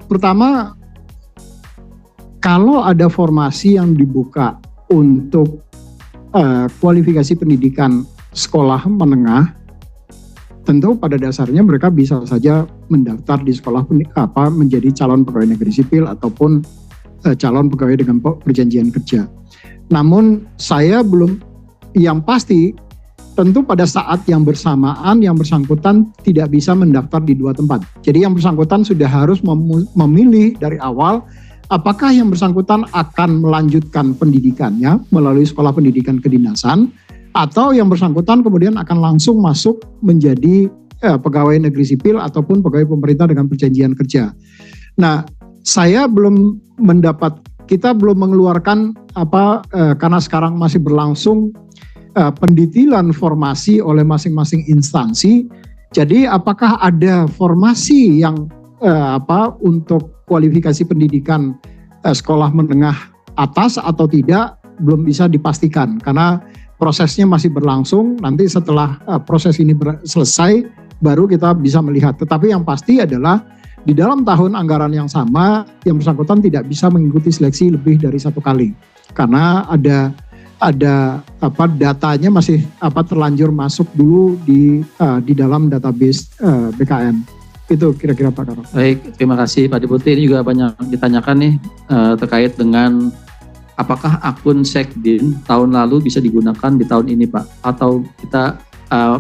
Pertama, kalau ada formasi yang dibuka untuk kualifikasi pendidikan sekolah menengah, tentu pada dasarnya mereka bisa saja mendaftar di sekolah menjadi calon pegawai negeri sipil ataupun calon pegawai dengan perjanjian kerja. Namun yang pasti tentu pada saat yang bersamaan yang bersangkutan tidak bisa mendaftar di dua tempat. Jadi yang bersangkutan sudah harus memilih dari awal apakah yang bersangkutan akan melanjutkan pendidikannya melalui sekolah pendidikan kedinasan, atau yang bersangkutan kemudian akan langsung masuk menjadi pegawai negeri sipil ataupun pegawai pemerintah dengan perjanjian kerja. Nah, kita belum mengeluarkan karena sekarang masih berlangsung pendetilan formasi oleh masing-masing instansi. Jadi apakah ada formasi yang untuk kualifikasi pendidikan sekolah menengah atas atau tidak, belum bisa dipastikan karena prosesnya masih berlangsung. Nanti setelah proses ini selesai baru kita bisa melihat. Tetapi yang pasti adalah di dalam tahun anggaran yang sama yang bersangkutan tidak bisa mengikuti seleksi lebih dari satu kali karena ada datanya masih terlanjur masuk dulu di dalam database BKN. Itu kira-kira Pak Karo. Baik, terima kasih Pak Deputi. Ini juga banyak ditanyakan nih terkait dengan apakah akun Sekdin tahun lalu bisa digunakan di tahun ini Pak? Atau kita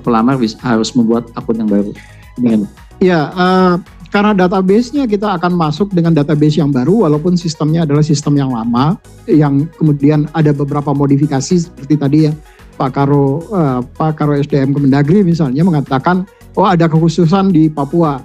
pelamar harus membuat akun yang baru? Ya, karena database-nya kita akan masuk dengan database yang baru walaupun sistemnya adalah sistem yang lama yang kemudian ada beberapa modifikasi seperti tadi ya Pak Karo SDM Kemendagri misalnya mengatakan ada kekhususan di Papua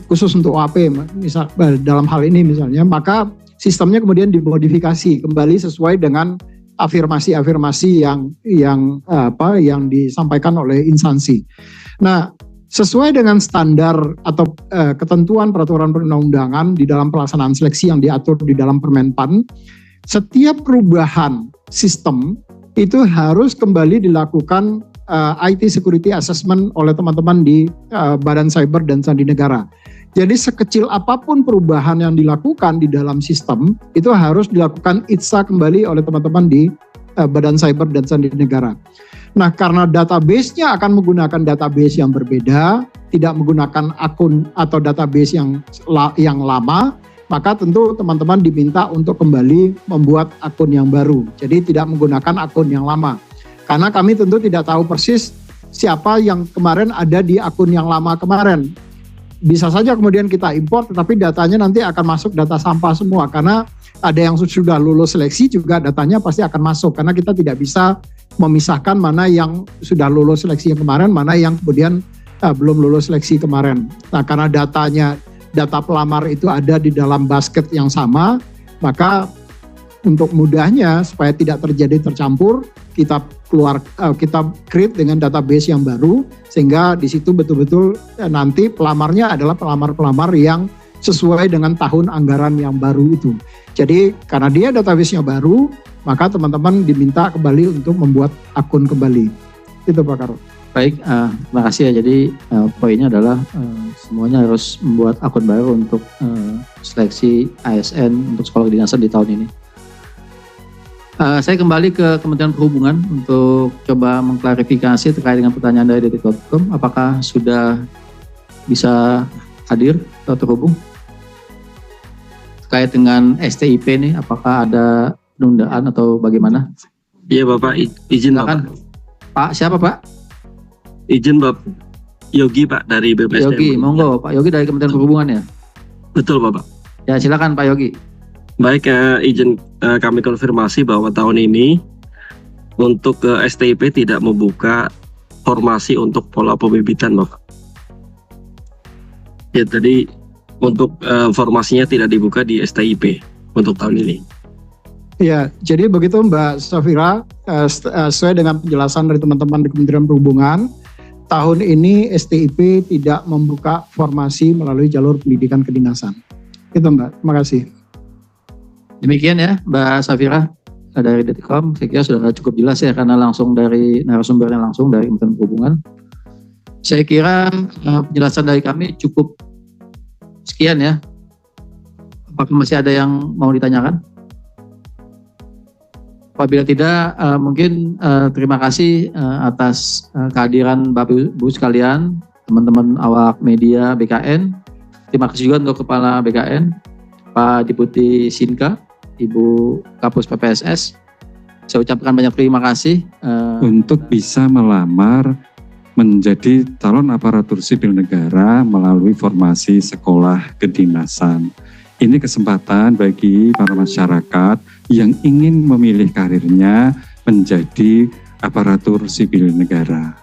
khusus untuk OAP misal dalam hal ini misalnya, maka sistemnya kemudian dimodifikasi kembali sesuai dengan afirmasi-afirmasi yang disampaikan oleh instansi. Nah, sesuai dengan standar atau ketentuan peraturan perundang-undangan di dalam pelaksanaan seleksi yang diatur di dalam Permenpan, setiap perubahan sistem itu harus kembali dilakukan IT Security Assessment oleh teman-teman di Badan Cyber dan Sandi Negara. Jadi sekecil apapun perubahan yang dilakukan di dalam sistem itu harus dilakukan ITSA kembali oleh teman-teman di Badan Cyber dan Sandi Negara. Nah, karena database-nya akan menggunakan database yang berbeda, tidak menggunakan akun atau database yang lama, maka tentu teman-teman diminta untuk kembali membuat akun yang baru. Jadi tidak menggunakan akun yang lama. Karena kami tentu tidak tahu persis siapa yang kemarin ada di akun yang lama kemarin. Bisa saja kemudian kita import, tetapi datanya nanti akan masuk data sampah semua. Karena ada yang sudah lulus seleksi juga datanya pasti akan masuk. Karena kita tidak bisa memisahkan mana yang sudah lulus seleksi yang kemarin, mana yang kemudian belum lulus seleksi kemarin. Nah, karena data pelamar itu ada di dalam basket yang sama, maka untuk mudahnya supaya tidak terjadi tercampur, kita create dengan database yang baru sehingga di situ betul-betul nanti pelamarnya adalah pelamar-pelamar yang sesuai dengan tahun anggaran yang baru itu. Jadi karena dia database-nya baru, maka teman-teman diminta kembali untuk membuat akun kembali. Itu Pak Karo. Baik, terima kasih ya. Jadi poinnya adalah semuanya harus membuat akun baru untuk seleksi ASN untuk sekolah kedinasan di tahun ini. Saya kembali ke Kementerian Perhubungan untuk coba mengklarifikasi terkait dengan pertanyaan dari detik.com. Apakah sudah bisa hadir atau terhubung? Terkait dengan STIP nih, apakah ada penundaan atau bagaimana? Iya Bapak, izin Bapak. Pak, siapa Pak? Izin Bapak. Yogi Pak dari BPSDM. Yogi, monggo Pak Yogi dari Kementerian Perhubungan ya? Betul Bapak. Ya silakan Pak Yogi. Baik, izin kami konfirmasi bahwa tahun ini untuk STIP tidak membuka formasi untuk pola pembibitan Bapak. Ya, tadi untuk formasinya tidak dibuka di STIP untuk tahun ini. Ya, jadi begitu Mbak Safira, sesuai dengan penjelasan dari teman-teman di Kementerian Perhubungan, tahun ini STIP tidak membuka formasi melalui jalur pendidikan kedinasan. Itu Mbak, terima kasih. Demikian ya Mbak Safira dari Detik.com, saya kira sudah cukup jelas ya karena langsung dari narasumbernya langsung dari Kementerian Perhubungan. Saya kira penjelasan dari kami cukup sekian ya. Apakah masih ada yang mau ditanyakan? Apabila tidak, mungkin terima kasih atas kehadiran Bapak Ibu sekalian, teman-teman awak media BKN. Terima kasih juga untuk Kepala BKN, Pak Deputi Sinka, Ibu Kapus PPSS. Saya ucapkan banyak terima kasih. Untuk bisa melamar menjadi calon aparatur sipil negara melalui formasi sekolah kedinasan. Ini kesempatan bagi para masyarakat yang ingin memilih karirnya menjadi aparatur sipil negara.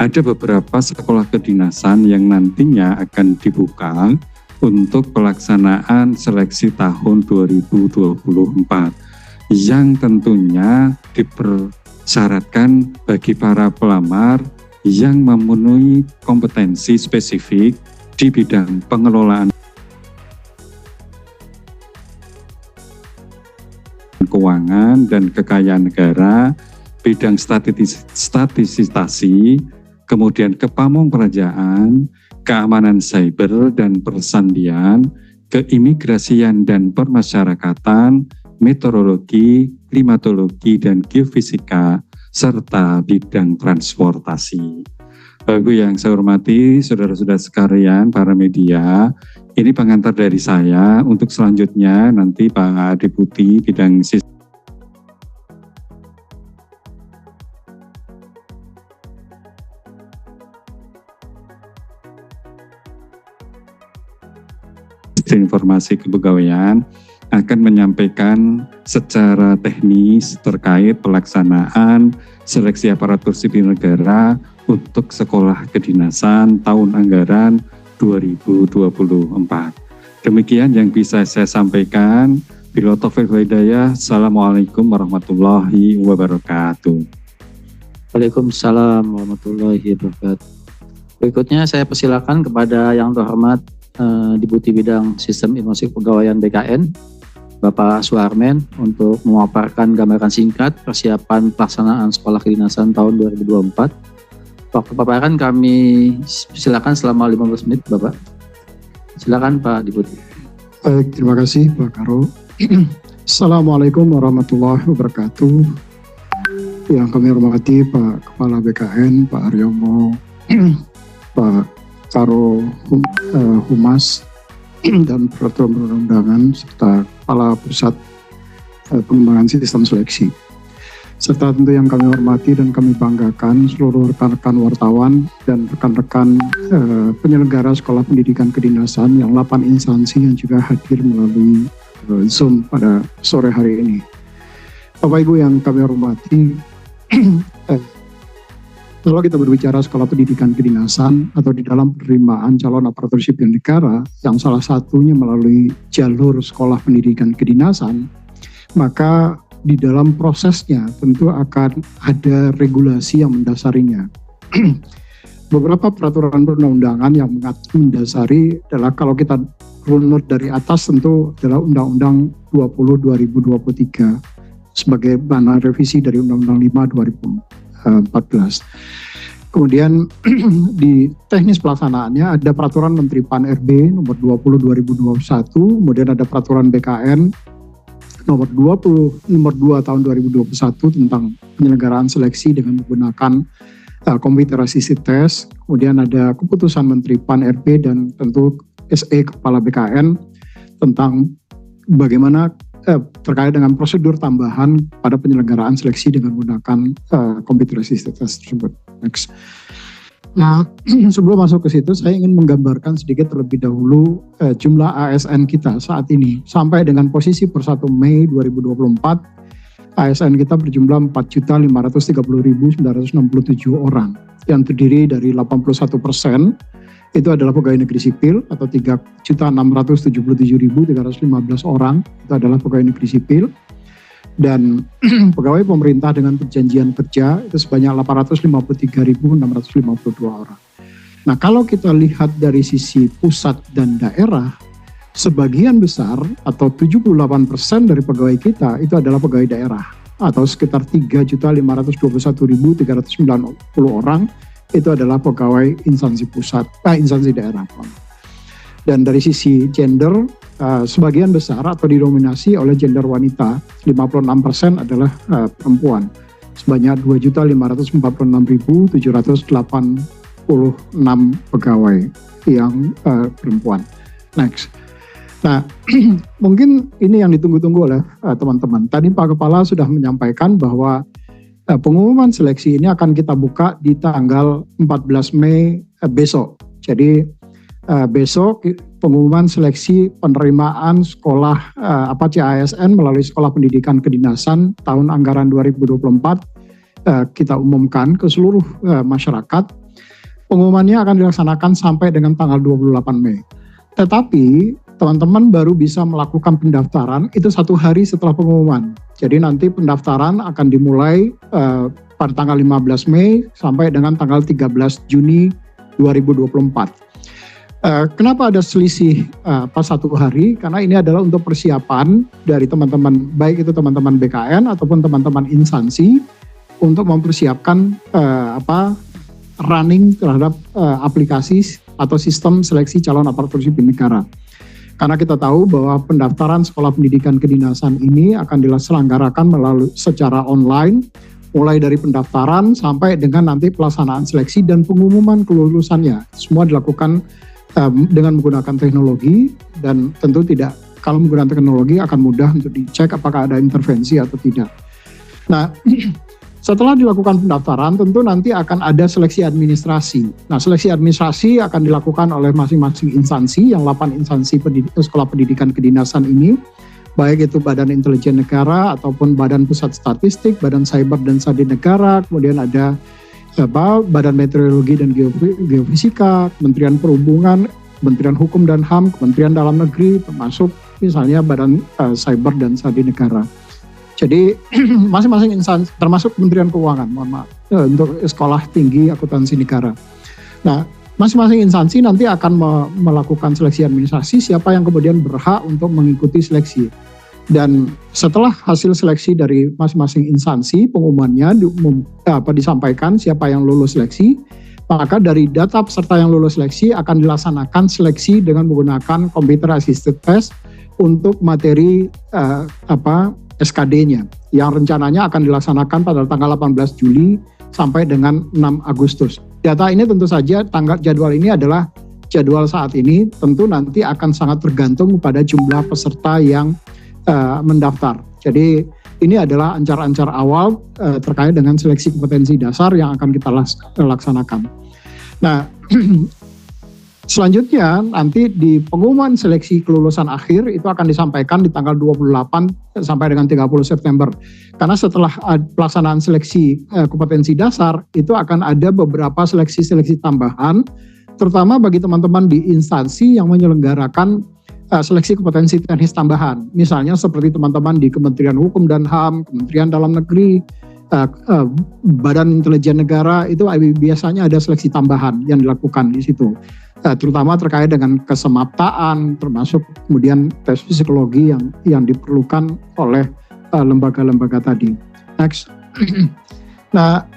Ada beberapa sekolah kedinasan yang nantinya akan dibuka untuk pelaksanaan seleksi tahun 2024 yang tentunya dipersyaratkan bagi para pelamar yang memenuhi kompetensi spesifik di bidang pengelolaan keuangan dan kekayaan negara, bidang statistisasi, kemudian kepamongkerajaan, keamanan cyber dan persandian, keimigrasian dan permasyarakatan, meteorologi, klimatologi dan geofisika, serta bidang transportasi. Bapak yang saya hormati, saudara-saudara sekalian, para media, ini pengantar dari saya. Untuk selanjutnya nanti Pak Deputi bidang sistem informasi kepegawaian akan menyampaikan secara teknis terkait pelaksanaan seleksi aparatur sipil negara untuk sekolah kedinasan tahun anggaran 2024. Demikian yang bisa saya sampaikan. Bila taufiq wal hidayah. Assalamualaikum warahmatullahi wabarakatuh. Waalaikumsalam warahmatullahi wabarakatuh. Berikutnya saya persilakan kepada yang terhormat Deputi Bidang Sistem Informasi Kepegawaian BKN, Bapak Suharmen, untuk memaparkan gambaran singkat persiapan pelaksanaan sekolah kedinasan tahun 2024. Waktu paparan kami silakan selama 15 menit, Bapak. Silakan Pak Deputi. Baik, terima kasih Pak Karo. Assalamualaikum warahmatullahi wabarakatuh. Yang kami hormati Pak Kepala BKN, Pak Aryomo, Pak Karo Humas dan Peraturan Perundang-undangan, serta Kepala Pusat Pengembangan Sistem Seleksi. Serta tentu yang kami hormati dan kami banggakan seluruh rekan-rekan wartawan dan rekan-rekan penyelenggara sekolah pendidikan kedinasan yang 8 instansi yang juga hadir melalui Zoom pada sore hari ini. Bapak Ibu yang kami hormati, kalau kita berbicara sekolah pendidikan kedinasan atau di dalam penerimaan calon aparatur sipil negara yang salah satunya melalui jalur sekolah pendidikan kedinasan, maka di dalam prosesnya tentu akan ada regulasi yang mendasarinya. Beberapa peraturan perundang-undangan yang mendasari adalah, kalau kita runut dari atas, tentu adalah Undang-Undang 20/2023 sebagai mana revisi dari Undang-Undang 5/2014. Kemudian di teknis pelaksanaannya ada Peraturan Menteri PAN-RB nomor 20/2021, kemudian ada Peraturan BKN nomor 2 tahun 2021 tentang penyelenggaraan seleksi dengan menggunakan komputer assisted test. Kemudian ada keputusan Menteri PAN-RB dan tentu SE Kepala BKN tentang bagaimana terkait dengan prosedur tambahan pada penyelenggaraan seleksi dengan menggunakan computer assisted test tersebut. Next. Nah, sebelum masuk ke situ, saya ingin menggambarkan sedikit terlebih dahulu jumlah ASN kita saat ini. Sampai dengan posisi per 1 Mei 2024, ASN kita berjumlah 4.530.967 orang, yang terdiri dari 81% itu adalah pegawai negeri sipil atau 3.677.315 orang, itu adalah pegawai negeri sipil. Dan pegawai pemerintah dengan perjanjian kerja itu sebanyak 853.652 orang. Nah, kalau kita lihat dari sisi pusat dan daerah, sebagian besar atau 78% dari pegawai kita itu adalah pegawai daerah, atau sekitar 3.521.390 orang itu adalah pegawai instansi pusat, instansi daerah. Dan dari sisi gender, sebagian besar atau didominasi oleh gender wanita, 56% adalah perempuan. Sebanyak 2.546.786 pegawai yang perempuan. Next. Nah, mungkin ini yang ditunggu-tunggu oleh teman-teman. Tadi Pak Kepala sudah menyampaikan bahwa pengumuman seleksi ini akan kita buka di tanggal 14 Mei besok. Jadi besok pengumuman seleksi penerimaan sekolah CASN melalui Sekolah Pendidikan Kedinasan tahun anggaran 2024 kita umumkan ke seluruh masyarakat. Pengumumannya akan dilaksanakan sampai dengan tanggal 28 Mei. Tetapi teman-teman baru bisa melakukan pendaftaran itu 1 hari setelah pengumuman. Jadi nanti pendaftaran akan dimulai pada tanggal 15 Mei sampai dengan tanggal 13 Juni 2024. Kenapa ada selisih pas 1 hari? Karena ini adalah untuk persiapan dari teman-teman, baik itu teman-teman BKN ataupun teman-teman instansi untuk mempersiapkan running terhadap aplikasi atau sistem seleksi calon aparatur sipil negara. Karena kita tahu bahwa pendaftaran sekolah pendidikan kedinasan ini akan diselenggarakan melalui secara online, mulai dari pendaftaran sampai dengan nanti pelaksanaan seleksi dan pengumuman kelulusannya. Semua dilakukan dengan menggunakan teknologi, dan tentu tidak, kalau menggunakan teknologi akan mudah untuk dicek apakah ada intervensi atau tidak. Nah, setelah dilakukan pendaftaran tentu nanti akan ada seleksi administrasi. Nah, seleksi administrasi akan dilakukan oleh masing-masing instansi, yang 8 instansi sekolah pendidikan kedinasan ini, baik itu Badan Intelijen Negara ataupun Badan Pusat Statistik, Badan Cyber dan Sandi Negara, kemudian ada Badan Meteorologi dan Geofisika, Kementerian Perhubungan, Kementerian Hukum dan HAM, Kementerian Dalam Negeri, termasuk misalnya Badan Cyber dan Sandi Negara. Jadi masing-masing instansi, termasuk Kementerian Keuangan, mohon maaf, untuk Sekolah Tinggi Akuntansi Negara. Nah, masing-masing instansi nanti akan melakukan seleksi administrasi, siapa yang kemudian berhak untuk mengikuti seleksi. Dan setelah hasil seleksi dari masing-masing instansi, pengumumannya disampaikan siapa yang lulus seleksi, maka dari data peserta yang lulus seleksi akan dilaksanakan seleksi dengan menggunakan computer assisted test untuk materi SKD-nya, yang rencananya akan dilaksanakan pada tanggal 18 Juli sampai dengan 6 Agustus. Data ini tentu saja, jadwal ini adalah jadwal saat ini, tentu nanti akan sangat tergantung pada jumlah peserta yang mendaftar. Jadi ini adalah ancar-ancar awal terkait dengan seleksi kompetensi dasar yang akan kita laksanakan. Nah, selanjutnya nanti di pengumuman seleksi kelulusan akhir itu akan disampaikan di tanggal 28 sampai dengan 30 September. Karena setelah pelaksanaan seleksi kompetensi dasar itu akan ada beberapa seleksi-seleksi tambahan, terutama bagi teman-teman di instansi yang menyelenggarakan seleksi kompetensi teknis tambahan. Misalnya seperti teman-teman di Kementerian Hukum dan HAM, Kementerian Dalam Negeri, Badan Intelijen Negara, itu biasanya ada seleksi tambahan yang dilakukan di situ. Terutama terkait dengan kesemaptaan, termasuk kemudian tes psikologi yang diperlukan oleh lembaga-lembaga tadi. Next. Nah,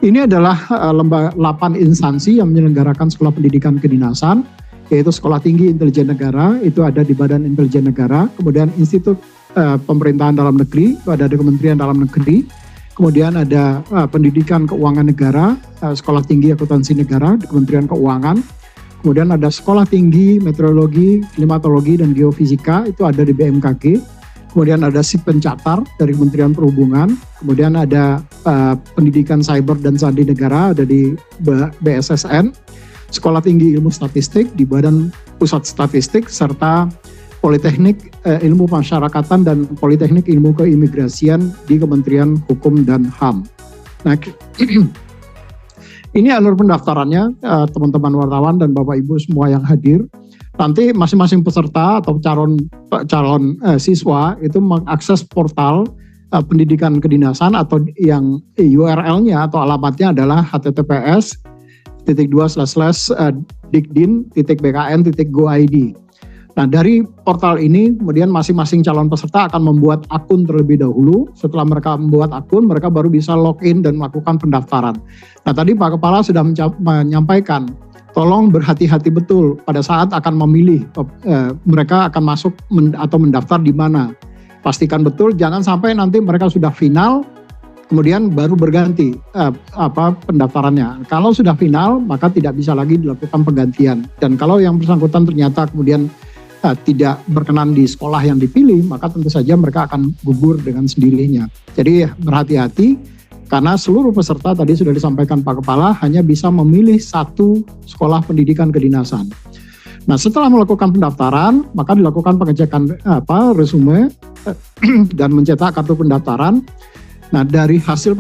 ini adalah 8 instansi yang menyelenggarakan sekolah pendidikan kedinasan, yaitu Sekolah Tinggi Intelijen Negara, itu ada di Badan Intelijen Negara, kemudian Institut Pemerintahan Dalam Negeri, itu ada di Kementerian Dalam Negeri, kemudian ada Pendidikan Keuangan Negara, Sekolah Tinggi Akuntansi Negara di Kementerian Keuangan, kemudian ada Sekolah Tinggi Meteorologi, Klimatologi, dan Geofisika, itu ada di BMKG, kemudian ada SIP Pencatar dari Kementerian Perhubungan, kemudian ada Pendidikan Cyber dan Sandi Negara, ada di BSSN, Sekolah Tinggi Ilmu Statistik di Badan Pusat Statistik, serta Politeknik Ilmu Masyarakatan dan Politeknik Ilmu Keimigrasian di Kementerian Hukum dan HAM. Nah, ini alur pendaftarannya, teman-teman wartawan dan Bapak Ibu semua yang hadir. Nanti masing-masing peserta atau calon siswa itu mengakses portal pendidikan kedinasan, atau yang URL-nya atau alamatnya adalah https://dikdin.bkn.go.id. Nah, dari portal ini kemudian masing-masing calon peserta akan membuat akun terlebih dahulu. Setelah mereka membuat akun, mereka baru bisa login dan melakukan pendaftaran. Nah, tadi Pak Kepala sudah menyampaikan tolong berhati-hati betul pada saat akan memilih mereka akan masuk atau mendaftar di mana. Pastikan betul, jangan sampai nanti mereka sudah final, kemudian baru berganti pendaftarannya. Kalau sudah final, maka tidak bisa lagi dilakukan penggantian. Dan kalau yang bersangkutan ternyata kemudian tidak berkenan di sekolah yang dipilih, maka tentu saja mereka akan gugur dengan sendirinya. Jadi berhati-hati, karena seluruh peserta tadi sudah disampaikan Pak Kepala hanya bisa memilih satu sekolah pendidikan kedinasan. Nah, setelah melakukan pendaftaran, maka dilakukan pengecekan resume dan mencetak kartu pendaftaran. Nah, dari hasil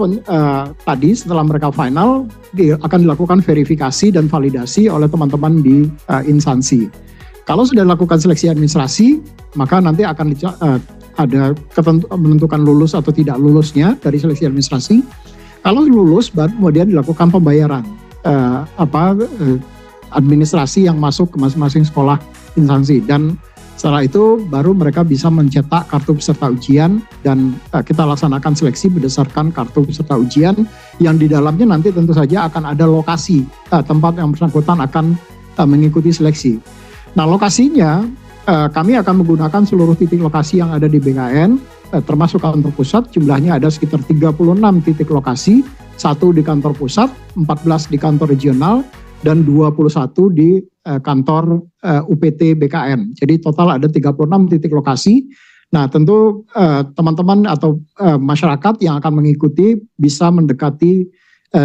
tadi setelah mereka final akan dilakukan verifikasi dan validasi oleh teman-teman di instansi. Kalau sudah dilakukan seleksi administrasi, maka nanti akan ada menentukan lulus atau tidak lulusnya dari seleksi administrasi. Kalau lulus, baru kemudian dilakukan pembayaran administrasi yang masuk ke masing-masing sekolah instansi, dan setelah itu baru mereka bisa mencetak kartu peserta ujian, dan kita laksanakan seleksi berdasarkan kartu peserta ujian yang di dalamnya nanti tentu saja akan ada lokasi tempat yang bersangkutan akan mengikuti seleksi. Nah, lokasinya kami akan menggunakan seluruh titik lokasi yang ada di BKN, termasuk kantor pusat. Jumlahnya ada sekitar 36 titik lokasi, 1 di kantor pusat, 14 di kantor regional, dan 21 di kantor UPT BKN. Jadi total ada 36 titik lokasi. Nah, tentu teman-teman atau masyarakat yang akan mengikuti bisa mendekati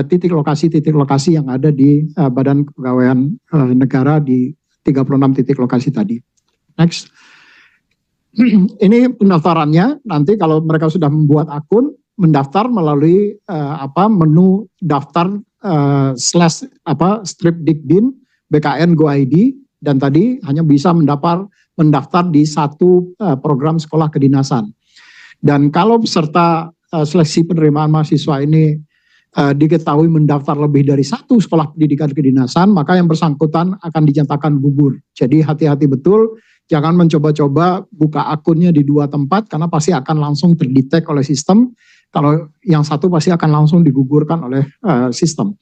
titik lokasi yang ada di Badan Kepegawaian Negara di 36 titik lokasi tadi. Next. Ini pendaftarannya, nanti kalau mereka sudah membuat akun, mendaftar melalui menu daftar strip Dikbin BKN Go ID, dan tadi hanya bisa mendaftar di satu program sekolah kedinasan. Dan kalau peserta seleksi penerimaan mahasiswa ini diketahui mendaftar lebih dari satu sekolah pendidikan kedinasan, maka yang bersangkutan akan dinyatakan gugur. Jadi hati-hati betul, jangan mencoba-coba buka akunnya di 2 tempat, karena pasti akan langsung terdetek oleh sistem. Kalau yang satu pasti akan langsung digugurkan oleh sistem.